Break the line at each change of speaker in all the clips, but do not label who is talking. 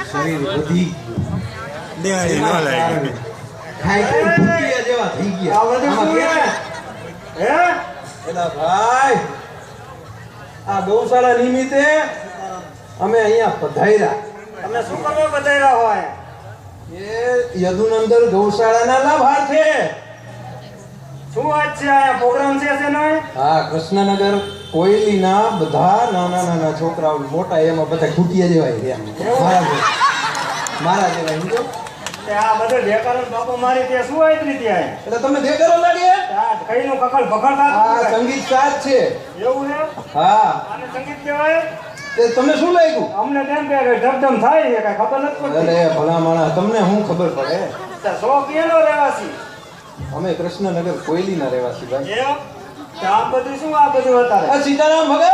શરીર વધી
દેવાળી ન લાગી
ખાઈ ભૂખ્યા જેવા થઈ ગયા.
આ બધું શું હે?
એલા ભાઈ, આ ગૌશાળા નિમિત્તે અમે અહીંયા પધાર્યા.
તમે શું કરવા બતાવ્યા હોય?
એ યદુનંદન ગૌશાળાના લાભાર્થે.
શું વાત છે? આ પ્રોગ્રામ છે ને?
હા, કૃષ્ણનગર કોયલીના બધા નાના નાના છોકરાઓ મોટા એમાં બધા ખૂટિયા જેવાય છે. મારા જેવાય સમજો.
તે આ બધે બેકારણ બાપુ મારી તે શું હોય રીતે આય?
એટલે તમે દેખાડો લાડીએ.
આ કઈનું કખડ ભખડ
આ
થાતું
સંગીત સાજ છે.
એવું છે?
હા,
આને સંગીત કહેવાય?
તે તમને શું લાગ્યું?
અમને તેમ કે ધબધમ થાય છે કઈ ખબર નથી પડતી.
અરે ભલા માણસ, તમને શું ખબર પડે?
શોખ એનો રહેવાસી
અમે કૃષ્ણનગર કોયલીના રહેવાસી ભાઈ.
એમ? તો આ બધું શું આ બધું અત્યારે?
આ સીતારામ ભગત,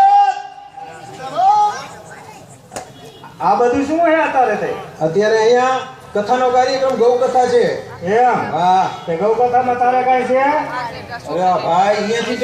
આ બધું શું હે અત્યારે તે?
અત્યારે અહીંયા કથાનો કાર્યક્રમ ગૌ કથા છે.
એમ?
હા,
તે ગૌ કથામાં તારે કઈ છે?
અરે ભાઈ, અહીંયાથી